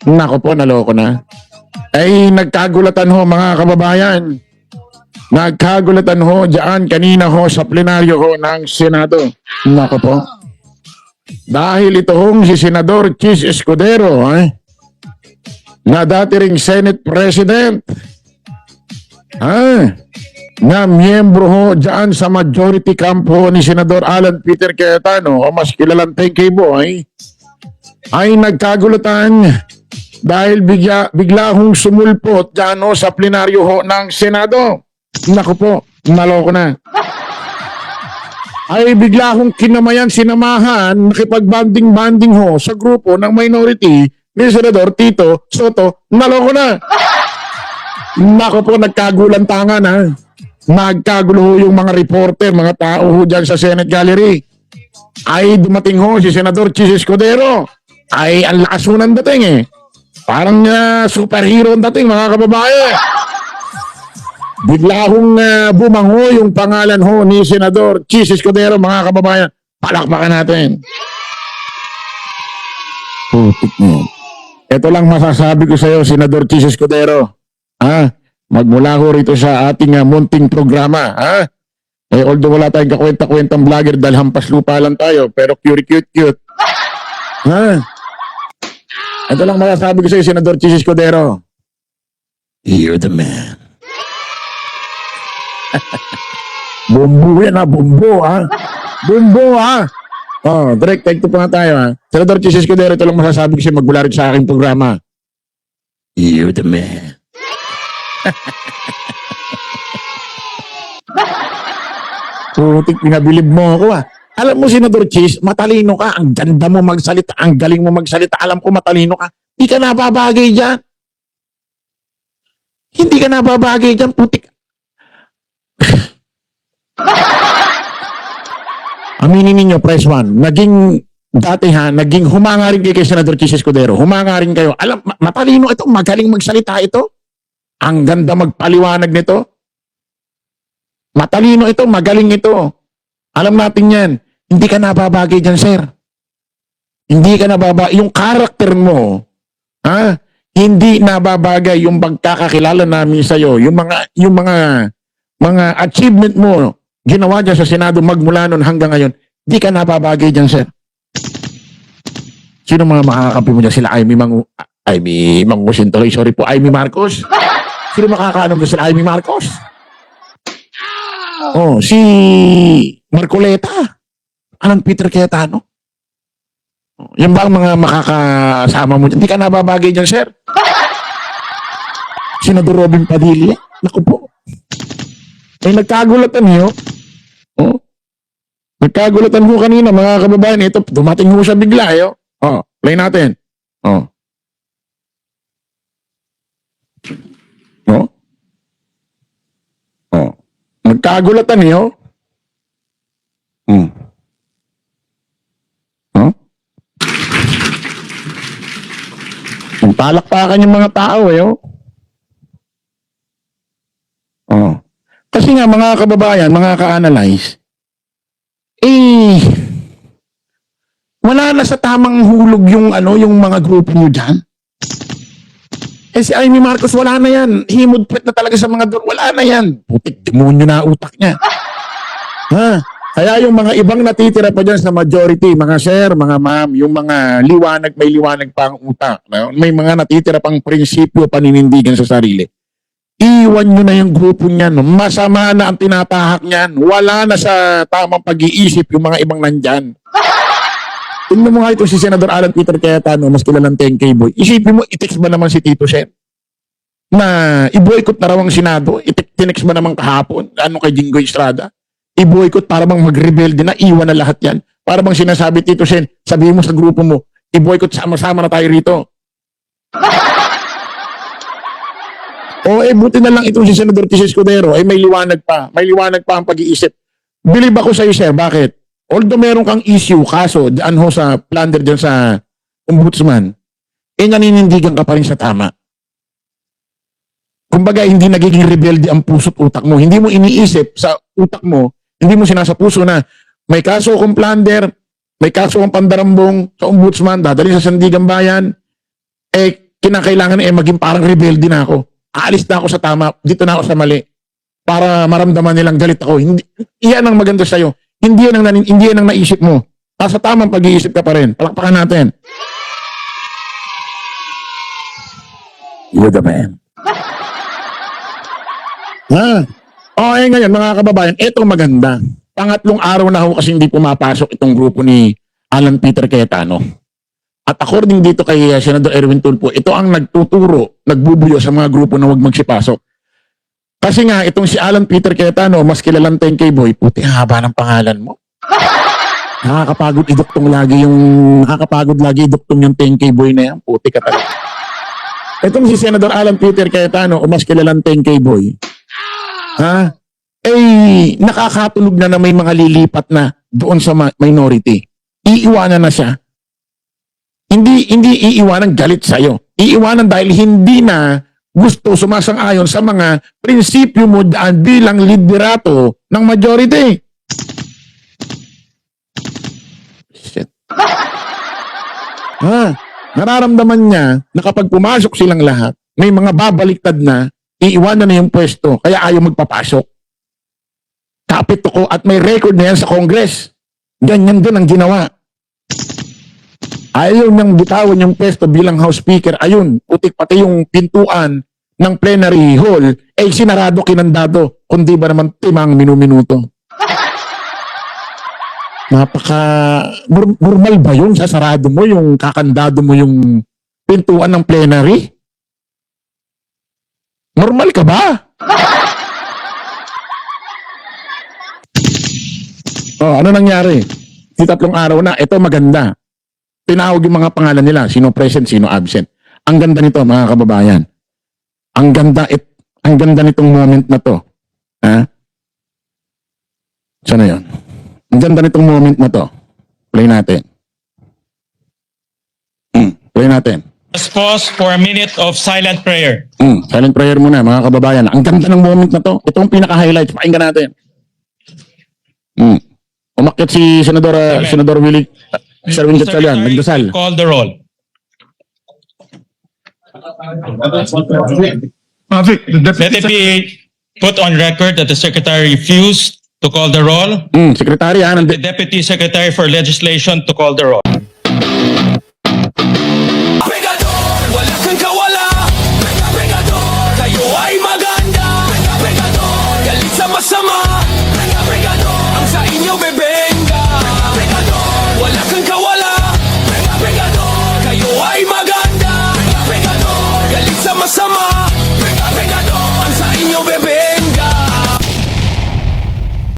Nako po, naloko na. Ay, nagkagulatan ho mga kababayan. Nagkagulatan ho dyan kanina ho sa plenaryo ho ng Senado. Nako po. Dahil ito hong si Senador Chis Escudero, na dati ring Senate President, na miyembro ho dyan sa majority camp ho ni Senador Alan Peter Cayetano, o mas kilalang Tenke Boy, ay nagkagulatan dahil bigla hong sumulpot dyan ho sa plenaryo ho ng Senado. Naku po, naloko na. Ay bigla hong kinamayan, sinamahan, nakipag-banding-banding ho sa grupo ng minority ni Senador Tito Soto. Naloko na. Naku po, nagkagulantangan ha. Nagkagulo ho yung mga reporter, mga tao ho dyan sa Senate Gallery. Ay dumating ho si Senador Chis Escudero. Ay ang lakas ho ng dating eh. Parang superhero ang dating mga kababae. Bigla hong bumango yung pangalan ho ni Senador Chis Escudero, mga kababayan. Palakpakan natin. Putik mo. Ito lang masasabi ko sa iyo, Senador Chis Escudero. Magmula ho rito sa ating munting programa. Although wala tayong kakwenta-kwentang vlogger dahil hampas lupa lang tayo, pero cute. Ito lang masasabi ko sa iyo, Senador Chis Escudero. You're the man. Bumbo yan bumbo Bumbo direct take to pa nga tayo Senador Chis Escudero, ito lang masasabi ko siya magmula rin sa aking programa. You're the man. Putik, pinabilib mo ako Alam mo, Senador Chis, matalino ka. Ang ganda mo magsalita, ang galing mo magsalita. Alam ko matalino ka. Hindi ka nababagay dyan. Hindi ka nababagay dyan, putik. Aminin ninyo, press one, naging humanga rin kay Senador Chis Escudero. Humanga rin kayo. Alam, matalino ito, magaling magsalita ito. Ang ganda magpaliwanag nito. Matalino ito, magaling ito. Alam natin yan. Hindi ka nababagay dyan, sir. Hindi ka nababagay. Yung karakter mo, hindi nababagay yung pagkakakilala namin sa'yo. Yung mga achievement mo, ginawa dyan sa Senado magmula nun hanggang ngayon, di ka nababagay dyan, sir. Sino mga makakakampi mo dyan? Sila Amy Mangusin tuloy. Sorry po, Amy Marcos. Sino makakaanong dyan? Sila Amy Marcos. Si Marcoleta. Alan Peter Cayetano. Yan ba ang mga makakasama mo dyan? Di ka nababagay dyan, sir. Senador Robin Padilla. Naku po. Nagkagulatan niyo. Nagkagulatan ko kanina, mga kababayan. Ito, dumating ko siya bigla. Play natin. Nagkagulatan niyo. Palakpakan yung mga tao. Kasi nga mga kababayan, mga ka-analyze, wala na sa tamang hulog yung mga grupo nyo dyan. Si Amy Marcos, wala na yan. Himod-pet na talaga sa mga wala na yan. Putik, demonyo na utak niya. Kaya yung mga ibang natitira pa dyan sa majority, mga sir, mga ma'am, yung mga may liwanag pa ang utak. May mga natitira pang prinsipyo, paninindigan sa sarili. Iwan nyo na yung grupo niyan. Masama na ang tinatahak niyan. Wala na sa tamang pag-iisip yung mga ibang nandyan. Tingnan mo nga ito si Senador Alan Peter Cayetano, mas kilalang Tenke Boy. Isipin mo, i-text ba naman si Tito Sen? Na i-boycott na raw ang Senado? I-text ba naman kahapon? Kay Jingoy Estrada? I-boycott para bang mag-rebelde na, iwan na lahat yan. Para bang sinasabi, Tito Sen, sabihin mo sa grupo mo, i-boycott, sama-sama na tayo rito. Buti na lang itong si Senador Chis Escudero may liwanag pa. May liwanag pa ang pag-iisip. Bilib ako sa iyo, sir. Bakit? Although meron kang issue, kaso, daan ho sa plunder dyan sa ombudsman, naninindigan ka pa rin sa tama. Kumbaga, hindi nagiging rebelde ang puso't utak mo. Hindi mo iniisip sa utak mo, hindi mo sinasa puso na may kaso akong plunder, may kaso akong pandarambong sa ombudsman, dadalhin sa Sandigan Bayan, kinakailangan maging parang rebelde na ako. Aalis na ako sa tama, dito na ako sa mali. Para maramdaman nilang galit ako. Hindi, iyan ang maganda sa'yo. Hindi yan ang naisip mo. Nasa tamang pag-iisip ka pa rin. Palakpakan natin. You're the man. Ngayon mga kababayan, ito maganda. Pangatlong araw na ako kasi hindi pumapasok itong grupo ni Alan Peter Cayetano. At according dito kay Senador Erwin Tulfo, ito ang nagtuturo, nagbubuyo sa mga grupo na huwag magsipasok. Kasi nga, itong si Alan Peter Cayetano, mas kilalang 10K boy, puti haba ng pangalan mo. Nakakapagod lagi iduktong yung 10K boy na yan, puti ka talaga. Itong si Senador Alan Peter Cayetano, o mas kilalang 10K boy, nakakatulog na may mga lilipat na doon sa minority. Iiwanan na siya. Hindi iiwanan galit sa'yo. Iiwanan dahil hindi na gusto sumasang-ayon sa mga prinsipyo mo daan bilang liderato ng majority. Shit. Nararamdaman niya na kapag pumasok silang lahat, may mga babaliktad na, iiwanan na yung pwesto, kaya ayaw magpapasok. Kapit ko at may record na yan sa Congress. Ganyan din ang ginawa. Ayaw niyang bitawan yung pwesto bilang House Speaker. Ayun, putik pati yung pintuan ng plenary hall, sinarado kinandado, kundi ba naman timang minuminuto. Normal ba yun? Sasarado mo yung kakandado mo yung pintuan ng plenary? Normal ka ba? Ano nangyari? Di 3 araw na, ito maganda. Tinawag yung mga pangalan nila, sino present, sino absent. Ang ganda nito, mga kababayan. Ang ganda nitong moment na to. Sana yun? Ang ganda nitong moment na to. Play natin. Play natin. Let's pause for a minute of silent prayer. Silent prayer muna, mga kababayan. Ang ganda ng moment na to. Ito ang pinaka-highlights. Pakinggan natin. Umakyat si Senador Willie Sherwin Gatchalian, nagdasal. Call the roll. Let it be put on record that the Secretary refused to call the roll. Sekretary, The Deputy Secretary for Legislation to call the roll.